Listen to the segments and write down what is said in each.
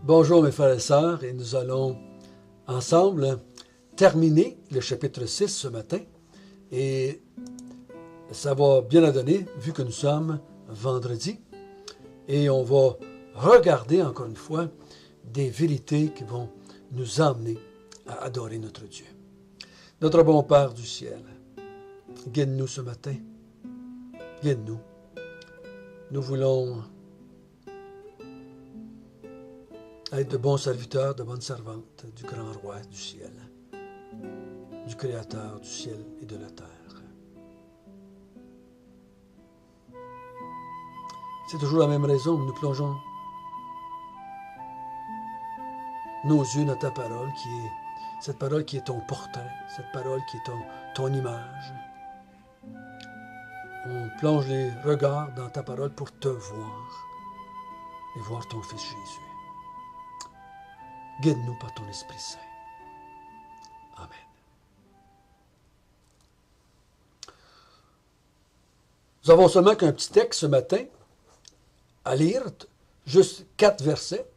Bonjour mes frères et sœurs, et nous allons ensemble terminer le chapitre 6 ce matin. Et ça va bien la donner, vu que nous sommes vendredi. Et on va regarder encore une fois des vérités qui vont nous emmener à adorer notre Dieu. Notre bon Père du ciel, guide-nous ce matin. Guide-nous. Nous voulons être de bons serviteurs, de bonnes servantes du grand roi du ciel, du Créateur du ciel et de la terre. C'est toujours la même raison que nous plongeons nos yeux dans ta parole, cette parole qui est ton portrait, cette parole qui est ton image. On plonge les regards dans ta parole pour te voir et voir ton Fils Jésus. Guide-nous par ton Esprit Saint. Amen. Nous avons seulement qu'un petit texte ce matin à lire, juste 4 versets,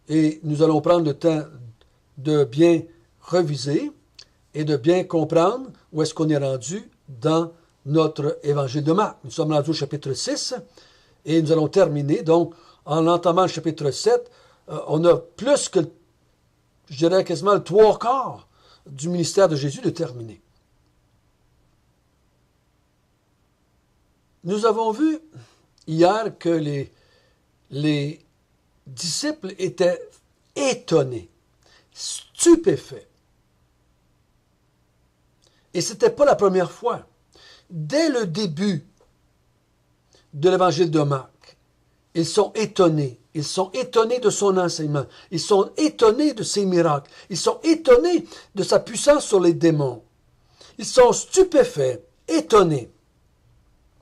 et nous allons prendre le temps de bien reviser et de bien comprendre où est-ce qu'on est rendu dans notre évangile de Marc. Nous sommes rendus au chapitre 6 et nous allons terminer, donc en entamant le chapitre 7, on a plus que, je dirais quasiment le 3/4 du ministère de Jésus de terminer. Nous avons vu hier que les disciples étaient étonnés, stupéfaits. Et ce n'était pas la première fois. Dès le début de l'évangile de Marc, ils sont étonnés. Ils sont étonnés de son enseignement. Ils sont étonnés de ses miracles. Ils sont étonnés de sa puissance sur les démons. Ils sont stupéfaits, étonnés.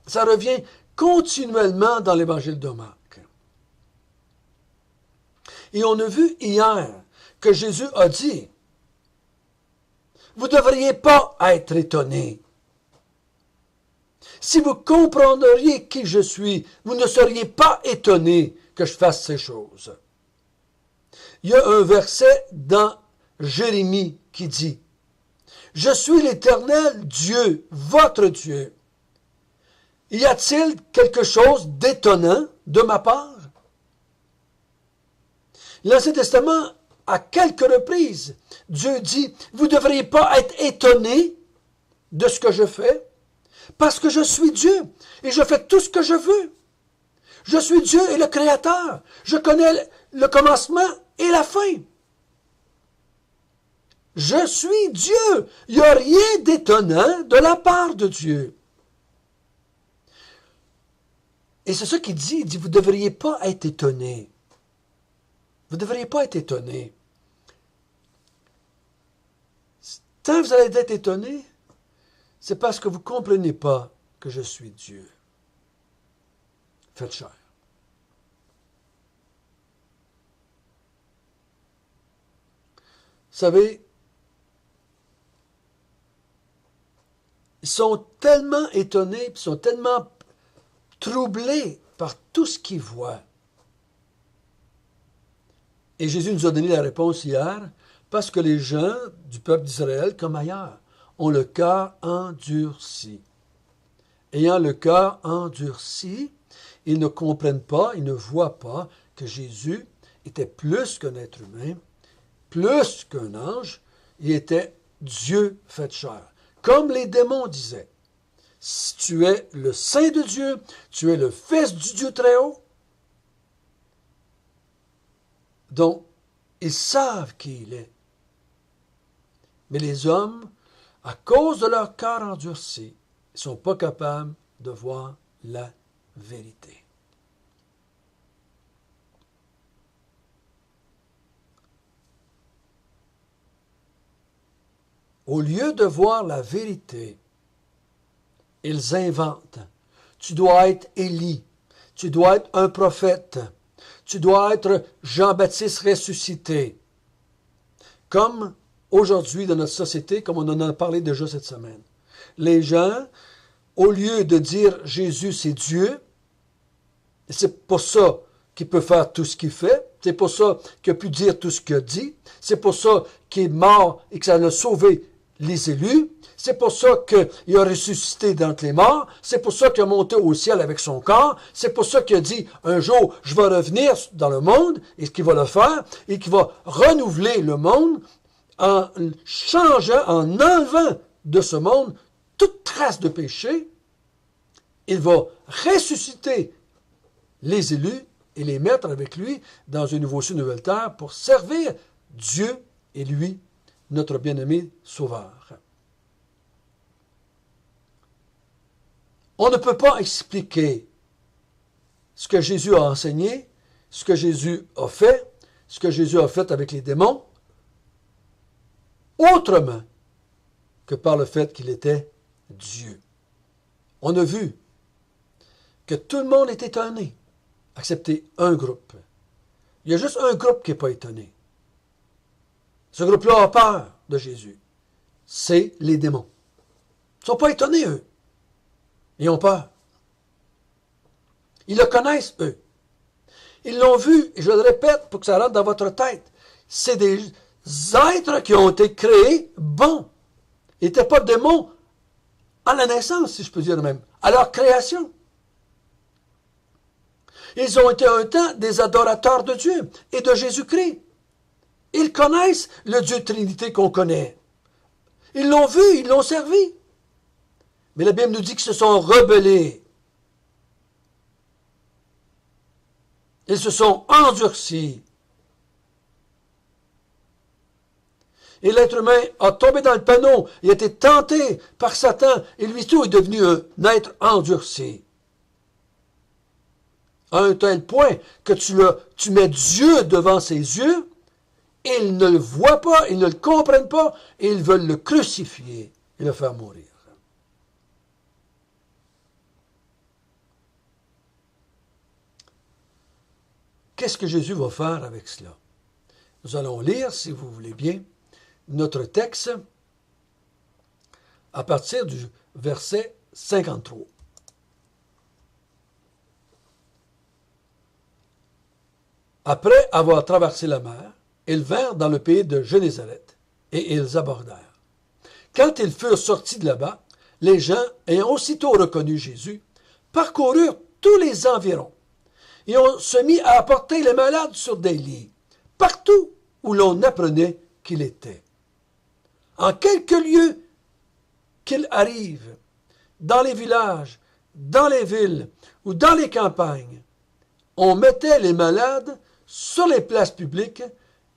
Ça revient continuellement dans l'évangile de Marc. Et on a vu hier que Jésus a dit, « Vous ne devriez pas être étonnés. Si vous comprendriez qui je suis, vous ne seriez pas étonnés que je fasse ces choses. » Il y a un verset dans Jérémie qui dit, « Je suis l'Éternel Dieu, votre Dieu. Y a-t-il quelque chose d'étonnant de ma part? » L'Ancien Testament, à quelques reprises, Dieu dit, « Vous ne devriez pas être étonnés de ce que je fais, parce que je suis Dieu et je fais tout ce que je veux. Je suis Dieu et le Créateur. Je connais le commencement et la fin. Je suis Dieu. Il n'y a rien d'étonnant de la part de Dieu. » Et c'est ça qu'il dit. Il dit, vous ne devriez pas être étonnés. Vous ne devriez pas être étonnés. Tant que vous allez être étonnés, c'est parce que vous ne comprenez pas que je suis Dieu. Faites chair. Vous savez, ils sont tellement étonnés, ils sont tellement troublés par tout ce qu'ils voient. Et Jésus nous a donné la réponse hier, parce que les gens du peuple d'Israël, comme ailleurs, ont le cœur endurci. Ayant le cœur endurci, ils ne comprennent pas, ils ne voient pas que Jésus était plus qu'un être humain, plus qu'un ange, il était Dieu fait chair. Comme les démons disaient, si tu es le Saint de Dieu, tu es le Fils du Dieu très haut. Donc, ils savent qui il est. Mais les hommes, à cause de leur cœur endurci, ils ne sont pas capables de voir la vérité. Au lieu de voir la vérité, ils inventent. Tu dois être Élie, tu dois être un prophète, tu dois être Jean-Baptiste ressuscité. Comme aujourd'hui dans notre société, comme on en a parlé déjà cette semaine. Les gens, au lieu de dire Jésus c'est Dieu, et c'est pour ça qu'il peut faire tout ce qu'il fait, C'est pour ça qu'il a pu dire tout ce qu'il a dit. C'est pour ça qu'il est mort et que ça a sauvé les élus. C'est pour ça qu'il a ressuscité d'entre les morts. C'est pour ça qu'il a monté au ciel avec son corps. C'est pour ça qu'il a dit, un jour, je vais revenir dans le monde, et qu'il va le faire, et qu'il va renouveler le monde en changeant, en enlevant de ce monde toute trace de péché. Il va ressusciter les élus et les mettre avec lui dans un nouveau ciel, une nouvelle terre pour servir Dieu et lui, notre bien-aimé Sauveur. On ne peut pas expliquer ce que Jésus a enseigné, ce que Jésus a fait, ce que Jésus a fait avec les démons, autrement que par le fait qu'il était Dieu. On a vu que tout le monde est étonné, excepté un groupe. Il y a juste un groupe qui n'est pas étonné. Ce groupe-là a peur de Jésus. C'est les démons. Ils ne sont pas étonnés, eux. Ils ont peur. Ils le connaissent, eux. Ils l'ont vu, et je le répète pour que ça rentre dans votre tête. C'est des êtres qui ont été créés bons. Ils n'étaient pas démons à la naissance, si je peux dire même, à leur création. Ils ont été un temps des adorateurs de Dieu et de Jésus-Christ. Ils connaissent le Dieu Trinité qu'on connaît. Ils l'ont vu, ils l'ont servi. Mais la Bible nous dit qu'ils se sont rebellés. Ils se sont endurcis. Et l'être humain a tombé dans le panneau, il a été tenté par Satan, et lui tout est devenu un être endurci. À un tel point que tu mets Dieu devant ses yeux, ils ne le voient pas, ils ne le comprennent pas, et ils veulent le crucifier et le faire mourir. Qu'est-ce que Jésus va faire avec cela? Nous allons lire, si vous voulez bien, notre texte à partir du verset 53. Après avoir traversé la mer, ils vinrent dans le pays de Génézareth, et ils abordèrent. Quand ils furent sortis de là-bas, les gens, ayant aussitôt reconnu Jésus, parcoururent tous les environs, et on se mit à apporter les malades sur des lits, partout où l'on apprenait qu'il était. En quelques lieux qu'il arrive, dans les villages, dans les villes ou dans les campagnes, on mettait les malades sur les places publiques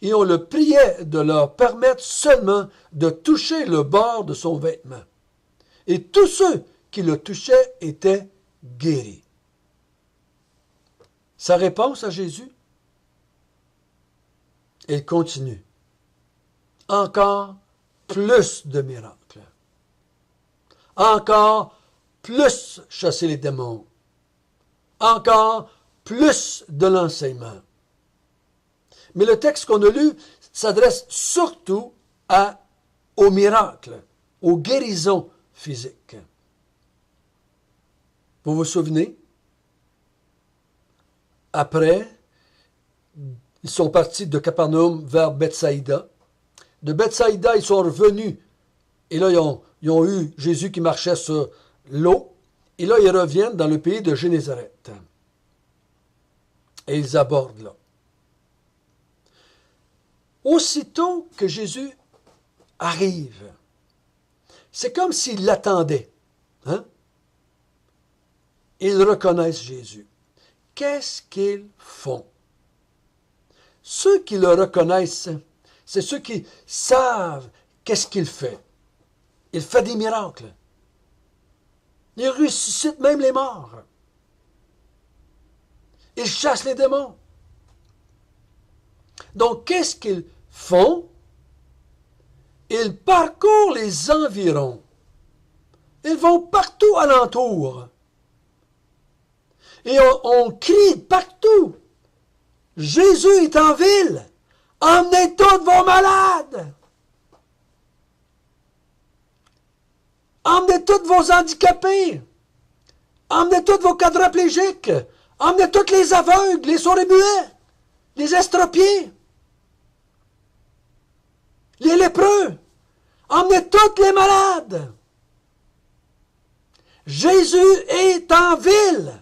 et on le priait de leur permettre seulement de toucher le bord de son vêtement. Et tous ceux qui le touchaient étaient guéris. Sa réponse à Jésus? Il continue. Encore plus de miracles. Encore plus chasser les démons. Encore plus de l'enseignement. Mais le texte qu'on a lu s'adresse surtout aux miracles, aux guérisons physiques. Vous vous souvenez? Après, ils sont partis de Capernaum vers Bethsaïda. De Bethsaïda, ils sont revenus. Et là, ils ont eu Jésus qui marchait sur l'eau. Et là, ils reviennent dans le pays de Génézareth. Et ils abordent là. Aussitôt que Jésus arrive, c'est comme s'ils l'attendaient. Hein? Ils reconnaissent Jésus. Qu'est-ce qu'ils font? Ceux qui le reconnaissent, c'est ceux qui savent qu'est-ce qu'il fait. Il fait des miracles. Il ressuscite même les morts. Il chasse les démons. Donc, qu'est-ce qu'ils font? Ils parcourent les environs. Ils vont partout alentour. Et on crie partout. Jésus est en ville. Emmenez tous vos malades. Emmenez tous vos handicapés. Emmenez tous vos quadriplégiques. Emmenez tous les aveugles, les sourds et muets. les estropiés, les lépreux, emmenez tous les malades. Jésus est en ville.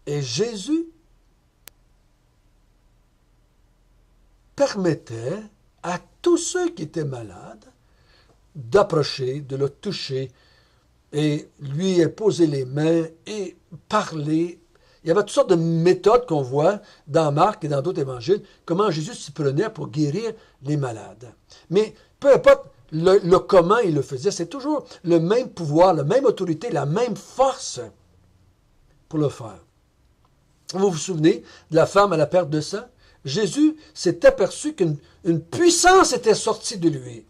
Et Jésus permettait à tous ceux qui étaient malades d'approcher, de le toucher et lui poser les mains et parler. Il y avait toutes sortes de méthodes qu'on voit dans Marc et dans d'autres évangiles, comment Jésus s'y prenait pour guérir les malades. Mais peu importe le comment il le faisait, c'est toujours le même pouvoir, la même autorité, la même force pour le faire. Vous vous souvenez de la femme à la perte de sang? Jésus s'est aperçu qu'une puissance était sortie de lui.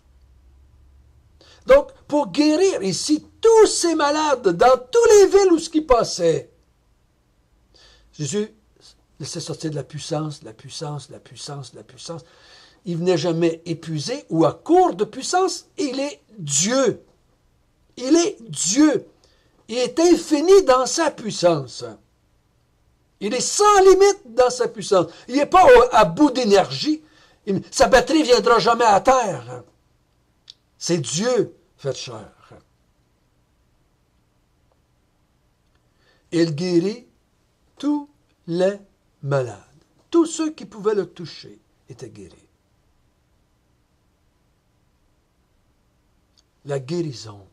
Donc, pour guérir ici tous ces malades dans toutes les villes où ce qui passait, Jésus laissait sortir de la puissance, de la puissance, de la puissance, de la puissance. Il venait jamais épuisé ou à court de puissance. Il est Dieu. Il est Dieu. Il est infini dans sa puissance. Il est sans limite dans sa puissance. Il n'est pas à bout d'énergie. Sa batterie ne viendra jamais à terre. C'est Dieu fait chair. Il guérit tous les malades. Tous ceux qui pouvaient le toucher étaient guéris. La guérison.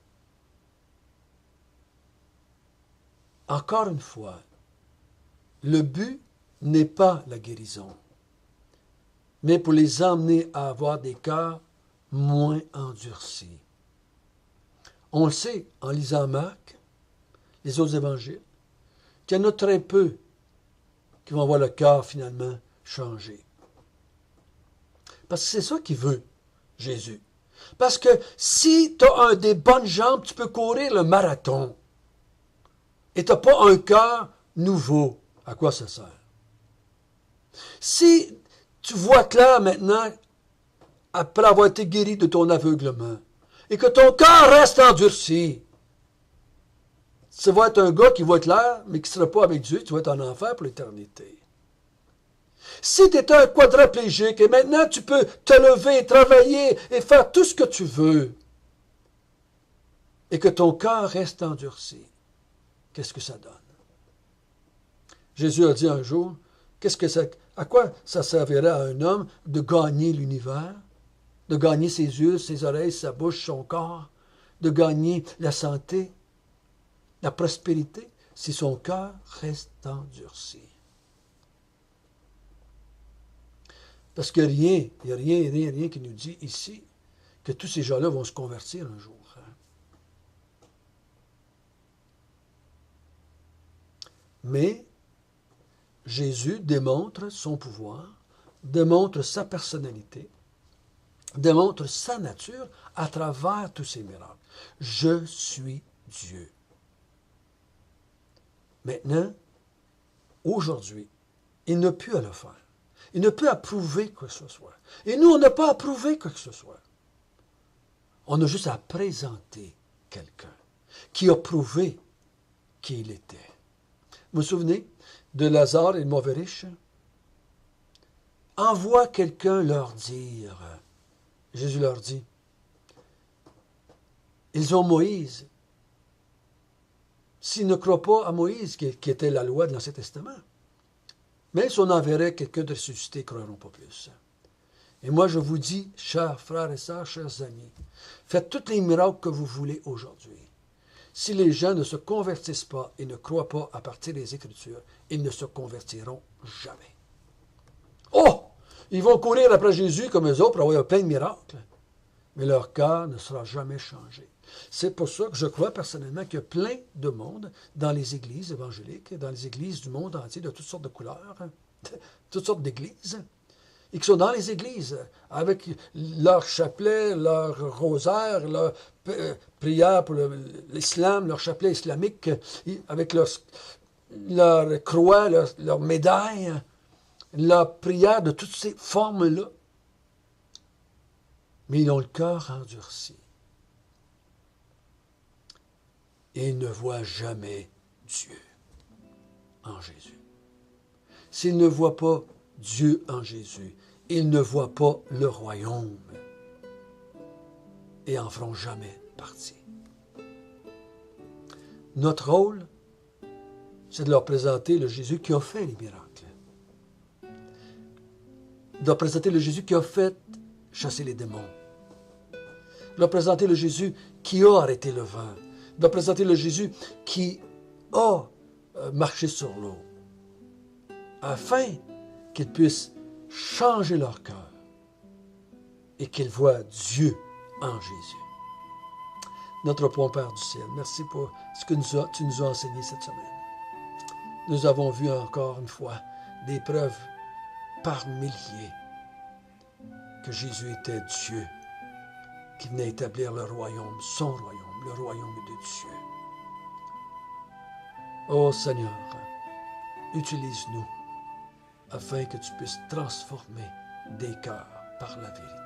Encore une fois, le but n'est pas la guérison, mais pour les emmener à avoir des cœurs moins endurcis. On le sait en lisant Marc, les autres évangiles, qu'il y en a très peu qui vont avoir le cœur finalement changé. Parce que c'est ça qu'il veut, Jésus. Parce que si tu as des bonnes jambes, tu peux courir le marathon. Et tu n'as pas un cœur nouveau. À quoi ça sert? Si tu vois clair maintenant, après avoir été guéri de ton aveuglement, et que ton cœur reste endurci, tu vas être un gars qui va être clair, mais qui ne sera pas avec Dieu, tu vas être en enfer pour l'éternité. Si tu es un quadraplégique, et maintenant tu peux te lever, travailler et faire tout ce que tu veux, et que ton cœur reste endurci, qu'est-ce que ça donne? Jésus a dit un jour, à quoi ça servirait à un homme de gagner l'univers, de gagner ses yeux, ses oreilles, sa bouche, son corps, de gagner la santé, la prospérité, si son cœur reste endurci? Parce que il n'y a rien qui nous dit ici que tous ces gens-là vont se convertir un jour. Mais Jésus démontre son pouvoir, démontre sa personnalité, démontre sa nature à travers tous ces miracles. Je suis Dieu. Maintenant, aujourd'hui, il n'a plus à le faire. Il ne peut approuver quoi que ce soit. Et nous, on n'a pas approuvé quoi que ce soit. On a juste à présenter quelqu'un qui a prouvé qui il était. Vous vous souvenez de Lazare et le mauvais riche? Envoie quelqu'un leur dire. Jésus leur dit, ils ont Moïse. S'ils ne croient pas à Moïse, qui était la loi de l'Ancien Testament, même si on enverrait quelqu'un de ressuscité, ils ne croiront pas plus. Et moi, je vous dis, chers frères et sœurs, chers amis, faites tous les miracles que vous voulez aujourd'hui. Si les gens ne se convertissent pas et ne croient pas à partir des Écritures, ils ne se convertiront jamais. Oh! Ils vont courir après Jésus comme eux autres pour avoir plein de miracles, mais leur cœur ne sera jamais changé. C'est pour ça que je crois personnellement qu'il y a plein de monde dans les églises évangéliques, dans les églises du monde entier, de toutes sortes de couleurs, toutes sortes d'églises, et qui sont dans les églises, avec leur chapelet, leur rosaire, leur prière pour l'islam, leur chapelet islamique, avec leur croix, leur médaille, leur prière de toutes ces formes-là. Mais ils ont le cœur endurci. et ils ne voient jamais Dieu en Jésus. S'ils ne voient pas Dieu en Jésus, ils ne voient pas le royaume et en feront jamais partie. Notre rôle, c'est de leur présenter le Jésus qui a fait les miracles. De leur présenter le Jésus qui a fait chasser les démons. De leur présenter le Jésus qui a arrêté le vent. De leur présenter le Jésus qui a marché sur l'eau. Afin qu'ils puissent changer leur cœur et qu'ils voient Dieu en Jésus. Notre bon Père du ciel, merci pour ce que tu nous as enseigné cette semaine. Nous avons vu encore une fois des preuves par milliers que Jésus était Dieu, qui venait établir le royaume, son royaume, le royaume de Dieu. Ô Seigneur, utilise-nous afin que tu puisses transformer des cœurs par la vérité.